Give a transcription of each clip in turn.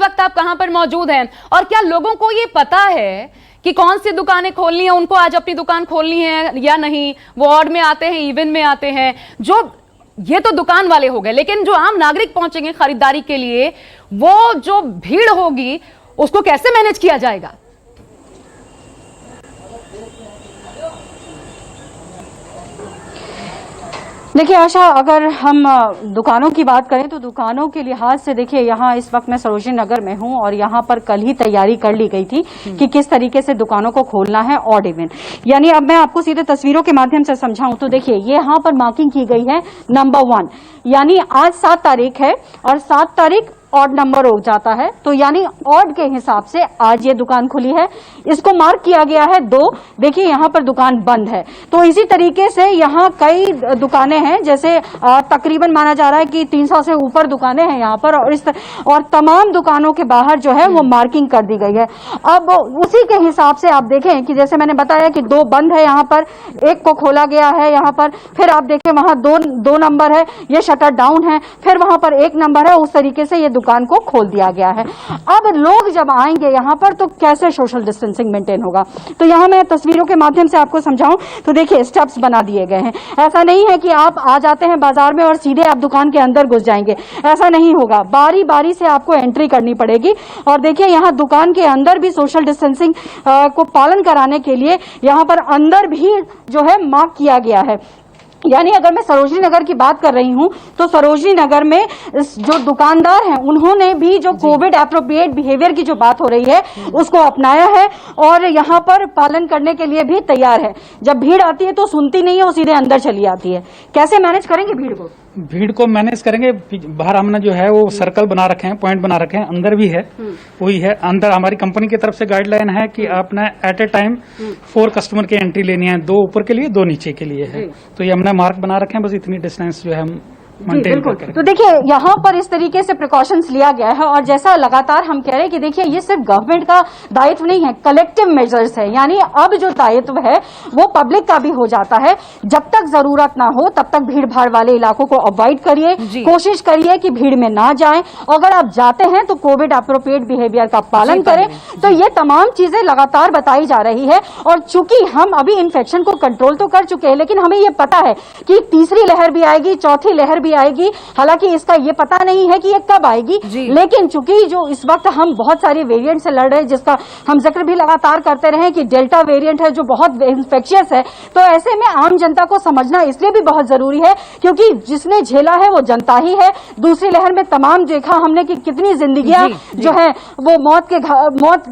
वक्त आप कहां पर मौजूद हैं, और क्या लोगों को ये पता है कि कौन सी दुकानें खोलनी है, उनको आज अपनी दुकान खोलनी है या नहीं? वो ऑड में आते हैं, इवन में आते हैं, जो ये तो दुकान वाले हो गए, लेकिन जो आम नागरिक पहुंचेंगे खरीदारी के लिए, वो जो भीड़ होगी उसको कैसे मैनेज किया जाएगा? देखिए आशा, अगर हम दुकानों की बात करें तो दुकानों के लिहाज से देखिए, यहाँ इस वक्त मैं सरोजनी नगर में हूँ और यहाँ पर कल ही तैयारी कर ली गई थी कि किस तरीके से दुकानों को खोलना है ऑड इवन। यानी अब मैं आपको सीधे तस्वीरों के माध्यम से समझाऊं तो देखिए, ये यहाँ पर मार्किंग की गई है नंबर 1, यानी आज 7 तारीख है और 7 तारीख ऑड नंबर हो जाता है, तो यानी ऑड के हिसाब से आज ये दुकान खुली है। इसको मार्क किया गया है 2, देखिए यहाँ पर दुकान बंद है। तो इसी तरीके से यहाँ कई दुकानें हैं, जैसे तकरीबन माना जा रहा है कि 300 से ऊपर दुकानें हैं यहाँ पर, और तमाम दुकानों के बाहर जो है वो मार्किंग कर दी गई है। अब उसी के हिसाब से आप देखें कि जैसे मैंने बताया कि 2 बंद है यहाँ पर, 1 को खोला गया है यहाँ पर, फिर आप देखें वहां 2 नंबर है, ये शटर डाउन है, फिर वहां पर 1 नंबर है। उस तरीके से ये दुकान को खोल दिया गया है। अब लोग जब आएंगे यहाँ पर तो कैसे सोशल डिस्टेंसिंग मेंटेन होगा? तो यहाँ मैं तस्वीरों के माध्यम से आपको समझाऊं तो देखिए, स्टेप्स बना दिए गए हैं। ऐसा नहीं है कि आप आ जाते हैं बाजार में और सीधे आप दुकान के अंदर घुस जाएंगे, ऐसा नहीं होगा। बारी बारी से आपको एंट्री करनी पड़ेगी। और देखिए, यहाँ दुकान के अंदर भी सोशल डिस्टेंसिंग को पालन कराने के लिए यहाँ पर अंदर भी जो है मार्क किया गया है। यानी अगर मैं सरोजनी नगर की बात कर रही हूं तो सरोजनी नगर में जो दुकानदार हैं उन्होंने भी जो कोविड एप्रोप्रिएट बिहेवियर की जो बात हो रही है उसको अपनाया है और यहां पर पालन करने के लिए भी तैयार है। जब भीड़ आती है तो सुनती नहीं है, वो सीधे अंदर चली आती है। कैसे मैनेज करेंगे भीड़ को? भीड़ को मैनेज करेंगे, बाहर हमने जो है वो सर्कल बना रखे हैं, पॉइंट बना रखे हैं, अंदर भी है वही है। अंदर हमारी कंपनी की तरफ से गाइडलाइन है कि आपने एट ए टाइम 4 कस्टमर की एंट्री लेनी है, 2 ऊपर के लिए 2 नीचे के लिए है। तो ये हमने मार्क बना रखे हैं, बस इतनी डिस्टेंस जो है हम मेंटेन करके। तो देखिए, यहाँ पर इस तरीके से प्रिकॉशंस लिया गया है और जैसा लगातार हम कह रहे हैं कि देखिए, ये सिर्फ गवर्नमेंट का दायित्व नहीं है, कलेक्टिव मेजर्स है। यानी अब जो दायित्व है वो पब्लिक का भी हो जाता है। जब तक जरूरत ना हो तब तक भीड़ भाड़ वाले इलाकों को अवॉइड करिए, कोशिश करिए कि भीड़ में ना जाएं। अगर आप जाते हैं तो कोविड एप्रोप्रिएट बिहेवियर का पालन करें। तो ये तमाम चीजें लगातार बताई जा रही है। और चूंकि हम अभी इन्फेक्शन को कंट्रोल तो कर चुके हैं, लेकिन हमें ये पता है कि तीसरी लहर भी आएगी, चौथी लहर भी आएगी। हालांकि इसका ये पता नहीं है कि ये कब आएगी, लेकिन चूंकि जो इस वक्त हम बहुत सारी वेरिएंट से लड़ रहे हैं, जिसका हम जिक्र भी लगातार करते रहे कि डेल्टा वेरिएंट है जो बहुत इन्फेक्शियस है, तो ऐसे में आम जनता को समझना इसलिए भी बहुत जरूरी है क्योंकि जिसने झेला है वो जनता ही है। दूसरी लहर में तमाम देखा हमने कि कितनी जिंदगियां जो है वो मौत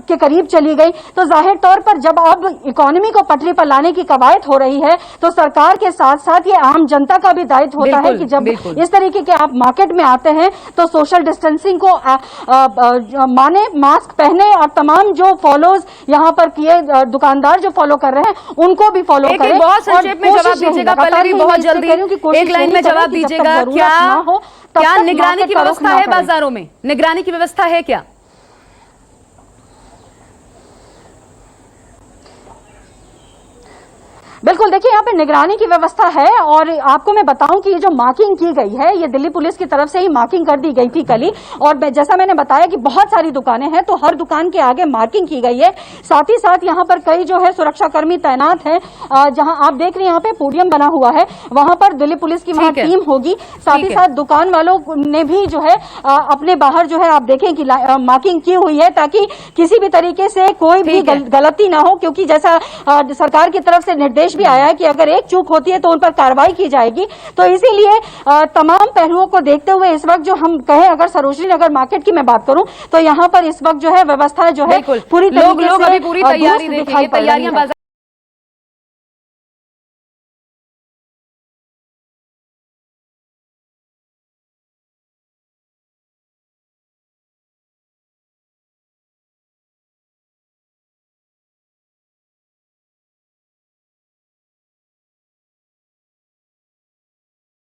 के करीब चली गई। तो जाहिर तौर पर जब अब इकोनॉमी को पटरी पर लाने की कवायद हो रही है तो सरकार के साथ साथ ये आम जनता का भी दायित्व होता है कि जब इस तरीके के आप मार्केट में आते हैं तो सोशल डिस्टेंसिंग को माने, मास्क पहने और तमाम जो फॉलोज यहाँ पर किए दुकानदार जो फॉलो कर रहे हैं उनको भी फॉलो करें। बहुत संक्षेप में जवाब दीजिएगा, पहले बहुत जल्दी एक लाइन में जवाब दीजिएगा। क्या निगरानी की व्यवस्था है बाजारों में? निगरानी की व्यवस्था है क्या? बिल्कुल, देखिए यहाँ पे निगरानी की व्यवस्था है। और आपको मैं बताऊं कि ये जो मार्किंग की गई है ये दिल्ली पुलिस की तरफ से ही मार्किंग कर दी गई थी कल ही। और जैसा मैंने बताया कि बहुत सारी दुकानें हैं तो हर दुकान के आगे मार्किंग की गई है। साथ ही साथ यहाँ पर कई जो है सुरक्षाकर्मी तैनात हैं। जहां आप देख रहे हैं यहाँ पे पोडियम बना हुआ है, वहां पर दिल्ली पुलिस की वहां टीम होगी। साथ ही साथ दुकान वालों ने भी जो है अपने बाहर जो है आप देखें कि मार्किंग की हुई है ताकि किसी भी तरीके से कोई भी गलती ना हो, क्योंकि जैसा सरकार की तरफ से निर्देश भी आया है कि अगर एक चूक होती है तो उन पर कार्रवाई की जाएगी। तो इसीलिए तमाम पहलुओं को देखते हुए इस वक्त जो हम कहें, अगर सरोजनी नगर मार्केट की मैं बात करूं तो यहाँ पर इस वक्त जो है व्यवस्था जो है पूरी तरीके से लोग अभी पूरी तैयारी देखेंगे, तैयारियां